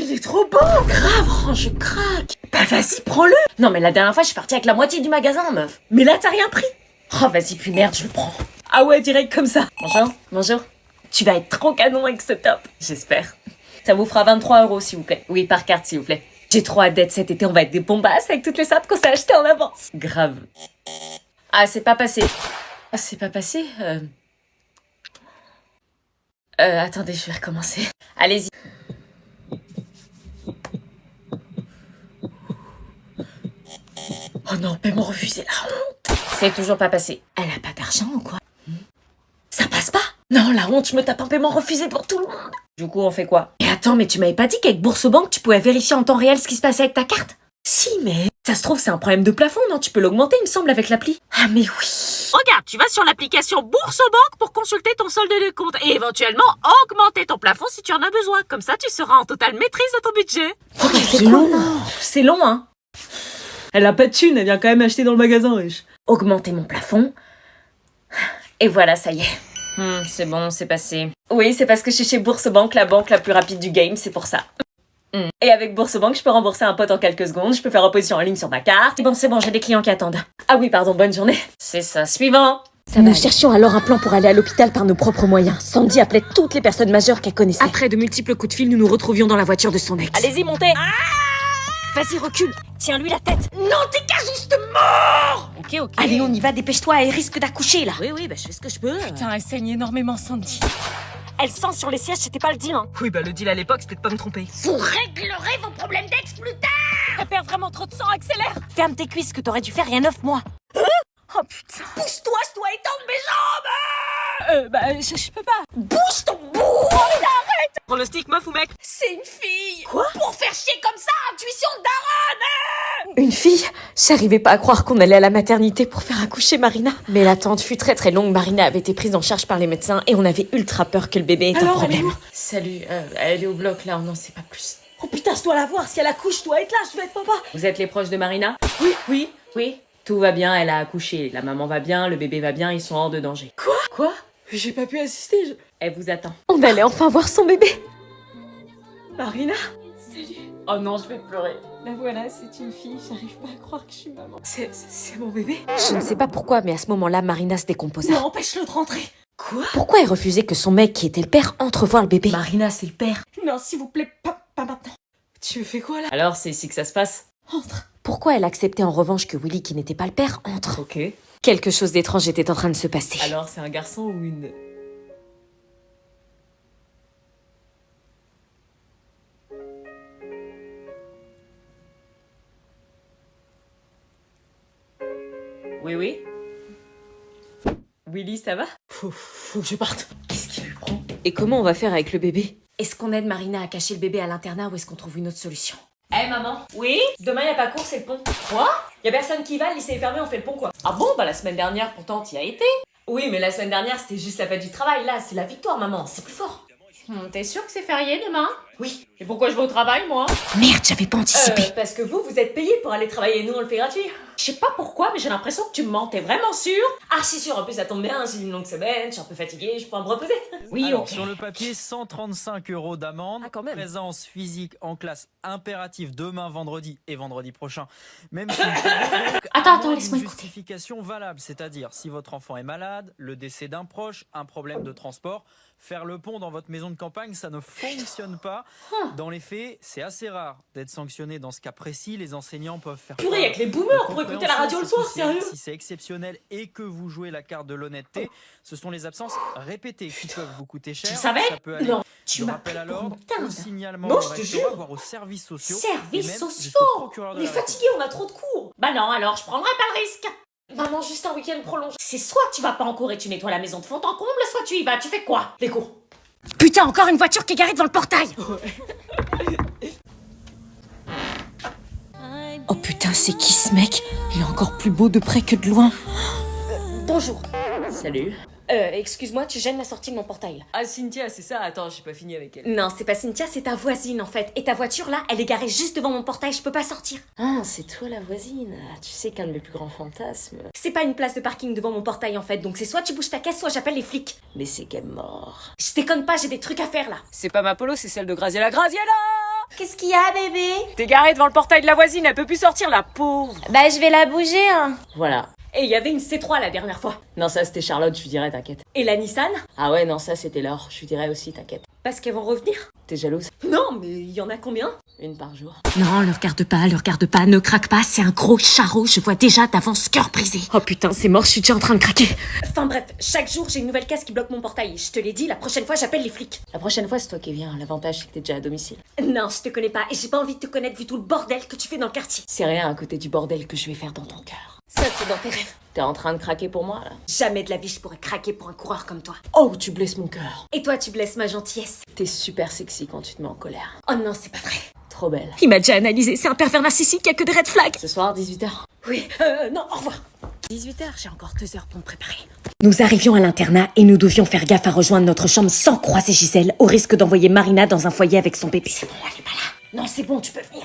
il est trop beau. Grave, oh, je craque. Bah vas-y, prends-le. Non mais la dernière fois, je suis partie avec la moitié du magasin, meuf. Mais là, t'as rien pris. Oh, vas-y, puis merde, je le prends. Ah ouais, direct comme ça. Bonjour, bonjour. Tu vas être trop canon avec ce top. J'espère. Ça vous fera 23 €, s'il vous plaît. Oui, par carte, s'il vous plaît. J'ai trop hâte d'être cet été, on va être des bombasses avec toutes les sapes qu'on s'est achetées en avance. Grave. Ah, c'est pas passé. Ah, c'est pas passé attendez, je vais recommencer. Allez-y. Oh non, paiement refusé, la honte. C'est toujours pas passé. Elle a pas d'argent ou quoi? Ça passe pas? Non, la honte, je me tape un paiement refusé devant tout le monde. Du coup, on fait quoi? Mais attends, mais tu m'avais pas dit qu'avec Bourse-Banque, tu pouvais vérifier en temps réel ce qui se passait avec ta carte? Si, mais... Ça se trouve, c'est un problème de plafond, non? Tu peux l'augmenter, il me semble, avec l'appli. Ah, mais oui. Regarde, tu vas sur l'application Bourse-Banque pour consulter ton solde de compte et éventuellement augmenter ton plafond si tu en as besoin. Comme ça, tu seras en totale maîtrise de ton budget. Oh, mais c'est long. C'est long, hein. Elle a pas de thune, elle vient quand même acheter dans le magasin, wesh. Augmenter mon plafond. Et voilà, ça y est. C'est bon, c'est passé. Oui, c'est parce que je suis chez Bourse-Banque, la banque la plus rapide du game, c'est pour ça. Et avec Bourse-Banque, je peux rembourser un pote en quelques secondes, je peux faire opposition en ligne sur ma carte. C'est bon, j'ai des clients qui attendent. Ah oui, pardon, bonne journée. C'est ça, suivant. Nous cherchions alors un plan pour aller à l'hôpital par nos propres moyens. Sandy appelait toutes les personnes majeures qu'elle connaissait. Après de multiples coups de fil, nous nous retrouvions dans la voiture de son ex. Allez-y, montez. Vas-y, recule. Tiens-lui la tête. Non, t'es qu'à juste mort. Ok. Allez, on y va, dépêche-toi, elle risque d'accoucher, là. Oui, bah je fais ce que je peux. Putain, elle saigne énormément, Sandy. Elle sent sur les sièges, c'était pas le deal, hein. Oui, bah le deal à l'époque, c'était de pas me tromper. Vous réglerez vos problèmes d'ex plus tard. Elle perd vraiment trop de sang, accélère. Ferme tes cuisses que t'aurais dû faire il y a 9 mois. Oh putain. Pousse-toi, je dois étendre mes jambes. Je peux pas. Bouge ton bout. Prends le stick, meuf ou mec? C'est une fille. Quoi? Pour faire chier comme ça, intuition de daronne. Une fille? J'arrivais pas à croire qu'on allait à la maternité pour faire accoucher Marina. Mais l'attente fut très très longue. Marina avait été prise en charge par les médecins et on avait ultra peur que le bébé ait un problème. Salut, elle est au bloc là, on n'en sait pas plus. Oh putain, je dois la voir, si elle accouche, je dois être là, je dois être papa. Vous êtes les proches de Marina? Oui. Tout va bien, elle a accouché. La maman va bien, le bébé va bien, ils sont hors de danger. Quoi? J'ai pas pu assister, Elle vous attend. On allait enfin voir son bébé. Marina? Oh non, je vais pleurer. La voilà, c'est une fille, j'arrive pas à croire que je suis maman. C'est mon bébé? Je ne sais pas pourquoi, mais à ce moment-là, Marina se décomposa. Non, empêche-le de rentrer. Quoi? Pourquoi elle refusait que son mec, qui était le père, entre voir le bébé? Marina, c'est le père. Non, s'il vous plaît, pas maintenant. Tu fais quoi là? Alors, c'est ici que ça se passe? Entre. Pourquoi elle acceptait en revanche que Willy, qui n'était pas le père, entre? Ok. Quelque chose d'étrange était en train de se passer. Alors, c'est un garçon ou une... Oui. Willy, ça va? Faut que je parte. Qu'est-ce qui lui prend? Et comment on va faire avec le bébé? Est-ce qu'on aide Marina à cacher le bébé à l'internat ou est-ce qu'on trouve une autre solution? Maman. Oui? Demain, y a pas cours, c'est le pont. Quoi? Y a personne qui va, le lycée est fermé, on fait le pont quoi. Ah bon? Bah la semaine dernière, pourtant, t'y as été. Oui, mais la semaine dernière, c'était juste la fête du travail. Là, c'est la victoire, maman. C'est plus fort. T'es sûre que c'est férié demain? Oui. Et pourquoi je vais au travail, moi? Merde, j'avais pas anticipé. Parce que vous êtes payé pour aller travailler, nous on le fait gratuit. Je sais pas pourquoi, mais j'ai l'impression que tu me mens, t'es vraiment sûre? Ah, je suis sûre, en plus ça tombe bien, j'ai une longue semaine, je suis un peu fatiguée, je pourrais me reposer. Oui, Alors, ok. sur le papier, 135 € d'amende. Ah, quand même. Présence physique en classe impérative demain, vendredi et vendredi prochain. Même si Attends, laisse-moi une écouter. justification valable, c'est-à-dire si votre enfant est malade, le décès d'un proche, un problème de transport, faire le pont dans votre maison de campagne, ça ne fonctionne pas. Dans les faits, c'est assez rare d'être sanctionné dans ce cas précis. Les enseignants peuvent faire Purée, y'a que les boomers pour écouter la radio le soir, sérieux? Si c'est exceptionnel et que vous jouez la carte de l'honnêteté, ce sont les absences répétées qui peuvent vous coûter cher. Tu savais? Ça peut aller Non, du tu m'as rappel pris à pour l'ordre, une au dinde. signalement Non, au je te rectorat, jure. voire aux services sociaux. et Services même sociaux! jusqu'au procureur de On est la République. fatigué, on a trop de cours. Bah non, alors je prendrai pas le risque. Maman, juste un week-end prolongé. C'est soit tu vas pas en cours et tu nettoies la maison de fond en comble, soit tu y vas, tu fais quoi? Les cours. Putain, encore une voiture qui est garée devant le portail. Oh putain, c'est qui ce mec? Il est encore plus beau de près que de loin. Bonjour. Salut. Excuse-moi, tu gênes la sortie de mon portail. Là. Ah, Cynthia, c'est ça? Attends, j'ai pas fini avec elle. Non, c'est pas Cynthia, c'est ta voisine en fait. Et ta voiture là, elle est garée juste devant mon portail, je peux pas sortir. Ah, c'est toi la voisine. Tu sais qu'un de mes plus grands fantasmes... C'est pas une place de parking devant mon portail en fait, donc c'est soit tu bouges ta caisse, soit j'appelle les flics. Mais c'est qu'elle est mort. Je déconne pas, j'ai des trucs à faire là. C'est pas ma polo, c'est celle de Graziella. Graziella! Qu'est-ce qu'il y a, bébé? T'es garée devant le portail de la voisine, elle peut plus sortir, la pauvre. Bah, je vais la bouger, hein. Voilà. Et il y avait une C3 la dernière fois. Non, ça c'était Charlotte, je lui dirais, t'inquiète. Et la Nissan? Ah ouais, non, ça c'était Laure, je lui dirais aussi, t'inquiète. Parce qu'elles vont revenir. T'es jalouse? Non, mais il y en a combien? Une par jour. Non, le regarde pas, ne craque pas, c'est un gros charreau, je vois déjà d'avance cœur brisé. Oh putain, c'est mort, je suis déjà en train de craquer. Enfin bref, chaque jour j'ai une nouvelle caisse qui bloque mon portail. Je te l'ai dit, la prochaine fois j'appelle les flics. La prochaine fois c'est toi qui viens, l'avantage c'est que t'es déjà à domicile. Non, je te connais pas et j'ai pas envie de te connaître vu tout le bordel que tu fais dans le quartier. C'est rien à côté du bordel que je vais faire dans ton cœur. Ça c'est dans tes rêves. T'es en train de craquer pour moi là? Jamais de la vie je pourrais craquer pour un coureur comme toi. Oh, tu blesses mon cœur. Et toi tu blesses ma gentillesse. T'es super sexy quand tu te mets en colère. Oh non, c'est pas vrai. Trop belle. Il m'a déjà analysé, c'est un pervers narcissique, y a que des red flags. Ce soir, 18h? Oui, non, au revoir. 18h, j'ai encore 2 heures pour me préparer. Nous arrivions à l'internat et nous devions faire gaffe à rejoindre notre chambre sans croiser Gisèle, au risque d'envoyer Marina dans un foyer avec son bébé. C'est bon, elle est pas là. Non, c'est bon, tu peux venir.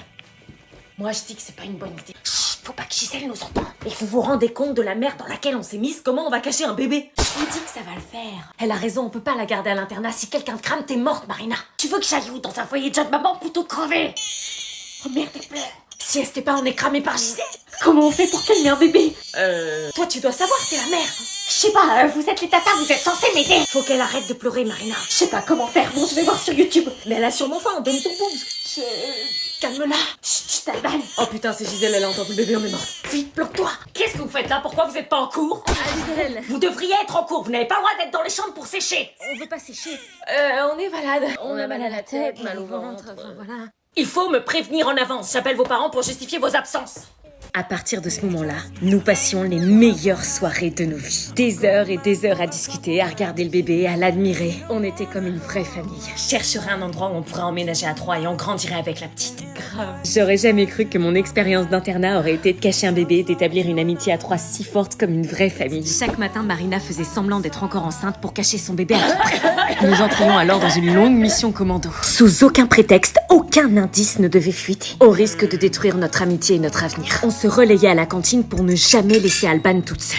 Moi, je dis que c'est pas une bonne idée. Chut, faut pas que Gisèle nous entende. Et vous vous rendez compte de la merde dans laquelle on s'est mise? Comment on va cacher un bébé? Je vous dis que ça va le faire. Elle a raison, on peut pas la garder à l'internat. Si quelqu'un te crame, t'es morte, Marina. Tu veux que j'aille où? Dans un foyer de jeune maman plutôt que crever? Oh merde, elle pleure. Si elle s'était pas, on est cramé par Gisèle. Comment on fait pour calmer un bébé? Toi, tu dois savoir, t'es la mère. Je sais pas, vous êtes les tatas, vous êtes censés m'aider. Faut qu'elle arrête de pleurer, Marina. Je sais pas comment faire, bon, je vais voir sur YouTube. Mais elle a sûrement faim, donne ton boobs. Calme-la. Chut, t'albane. Oh putain, c'est Gisèle, elle a entendu le bébé, on est mort. Vite, bloque-toi. Qu'est-ce que vous faites là? Pourquoi vous êtes pas en cours? Gisèle, Vous devriez être en cours, vous n'avez pas le droit d'être dans les chambres pour sécher. on veut pas sécher. On est malade. On a mal à la tête, mal au ventre, enfin voilà. Il faut me prévenir en avance. J'appelle vos parents pour justifier vos absences. À partir de ce moment-là, nous passions les meilleures soirées de nos vies. Des heures et des heures à discuter, à regarder le bébé, à l'admirer. On était comme une vraie famille. Je chercherai un endroit où on pourrait emménager à 3 et on grandirait avec la petite. Grave. J'aurais jamais cru que mon expérience d'internat aurait été de cacher un bébé et d'établir une amitié à 3 si forte comme une vraie famille. Chaque matin, Marina faisait semblant d'être encore enceinte pour cacher son bébé à tout prix. Nous entrions alors dans une longue mission commando. Sous aucun prétexte, aucun indice ne devait fuiter, au risque de détruire notre amitié et notre avenir. On se relayait à la cantine pour ne jamais laisser Alban toute seule.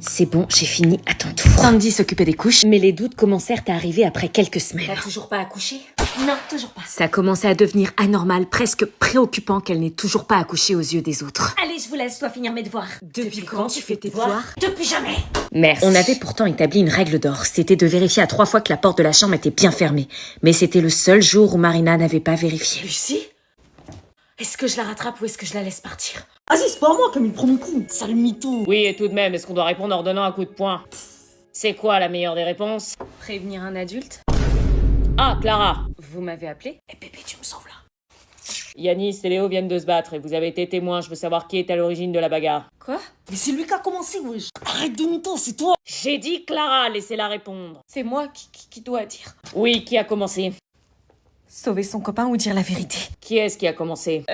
C'est bon, j'ai fini, à ton tour. Sandy s'occupait des couches, mais les doutes commencèrent à arriver après quelques semaines. T'as toujours pas accouché? Non, toujours pas. Ça commençait à devenir anormal, presque préoccupant qu'elle n'ait toujours pas accouché aux yeux des autres. Allez, je vous laisse, je dois finir mes devoirs. Depuis quand tu fais tes devoirs? Depuis jamais. Merci. On avait pourtant établi une règle d'or, c'était de vérifier à 3 fois que la porte de la chambre était bien fermée. Mais c'était le seul jour où Marina n'avait pas vérifié. Lucie? Est-ce que je la rattrape ou est-ce que je la laisse partir? Ah si, c'est pas moi comme il prend mon coup. Sale mytho. Oui, et tout de même, est-ce qu'on doit répondre en donnant un coup de poing? C'est quoi la meilleure des réponses? Prévenir un adulte? Ah, Clara! Vous m'avez appelé? Eh bébé, tu me sauves là. Yanis et Léo viennent de se battre et vous avez été témoin, je veux savoir qui est à l'origine de la bagarre. Quoi? Mais c'est lui qui a commencé, wesh. Arrête de mytho, c'est toi. J'ai dit Clara, laissez-la répondre. C'est moi qui dois dire. Oui, qui a commencé? Sauver son copain ou dire la vérité? Qui est-ce qui a commencé?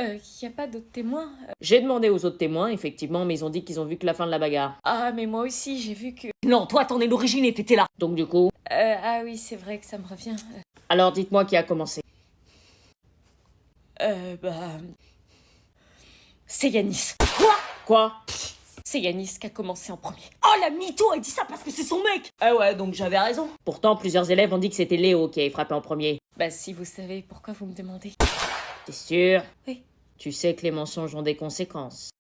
Y a pas d'autres témoins? J'ai demandé aux autres témoins, effectivement, mais ils ont dit qu'ils ont vu que la fin de la bagarre. Ah, mais moi aussi, j'ai vu que... Non, toi, t'en es l'origine et t'étais là. Donc du coup... ah oui, c'est vrai que ça me revient. Alors dites-moi qui a commencé. C'est Yanis. Quoi? C'est Yanis qui a commencé en premier. Oh, la mytho, elle dit ça parce que c'est son mec. Ah ouais, donc j'avais raison. Pourtant, plusieurs élèves ont dit que c'était Léo qui avait frappé en premier. Bah si vous savez, pourquoi vous me demandez? T'es sûr? Oui. Tu sais que les mensonges ont des conséquences.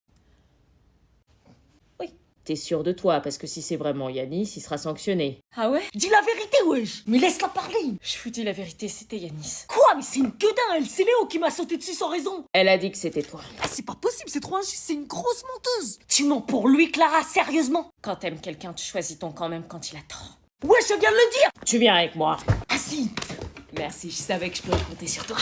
Oui. T'es sûr de toi, parce que si c'est vraiment Yanis, il sera sanctionné. Ah ouais? Dis la vérité, wesh. Mais laisse-la parler. Je vous dis la vérité, c'était Yanis. Quoi? Mais c'est une gueudin, elle. C'est Léo qui m'a sauté dessus sans raison. Elle a dit que c'était toi. Ah, c'est pas possible, c'est trop injuste, c'est une grosse menteuse. Tu mens pour lui, Clara, sérieusement? Quand t'aimes quelqu'un, tu choisis ton camp même quand il a tort. Wesh, je viens de le dire. Tu viens avec moi. Ah si. Merci, je savais que je pouvais compter sur toi.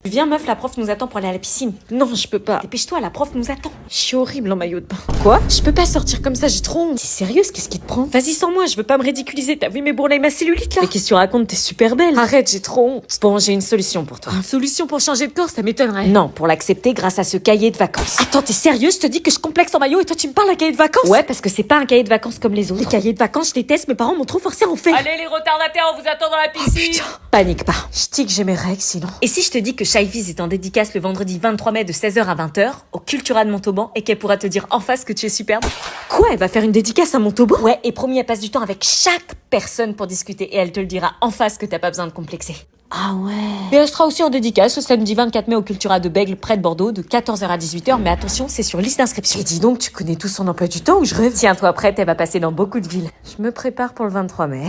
Viens meuf, la prof nous attend pour aller à la piscine. Non, je peux pas. Dépêche-toi, la prof nous attend. Je suis horrible en maillot de bain. Quoi? Je peux pas sortir comme ça, j'ai trop honte. T'es sérieuse? Qu'est-ce qui te prend? Vas-y sans moi, je veux pas me ridiculiser. T'as vu mes bourrelets et ma cellulite là? Mais qu'est-ce que tu racontes? T'es super belle. Arrête, j'ai trop honte. Bon, j'ai une solution pour toi. Une solution pour changer de corps, ça m'étonnerait. Non, pour l'accepter grâce à ce cahier de vacances. Attends, t'es sérieux? Je te dis que je complexe en maillot et toi tu me parles d'un cahier de vacances? Ouais, parce que c'est pas un cahier de vacances comme les autres. Les cahiers de vacances, je déteste, mes parents m'ont trop forcé à en faire. Allez les retardataires, on vous attend dans la piscine. Panique pas. Je dis que j'ai mes règles sinon. Et si je te dis que Shyviz est en dédicace le vendredi 23 mai de 16h à 20h au Cultura de Montauban et qu'elle pourra te dire en face que tu es superbe? Quoi? Elle va faire une dédicace à Montauban? Ouais, et promis, elle passe du temps avec chaque personne pour discuter et elle te le dira en face que t'as pas besoin de complexer. Ah ouais. Et elle sera aussi en dédicace ce samedi 24 mai au Cultura de Bègle, près de Bordeaux, de 14h à 18h. Mais attention, c'est sur liste d'inscription. Et dis donc, tu connais tout son emploi du temps ou je rêve? Tiens-toi prête, elle va passer dans beaucoup de villes. Je me prépare pour le 23 mai.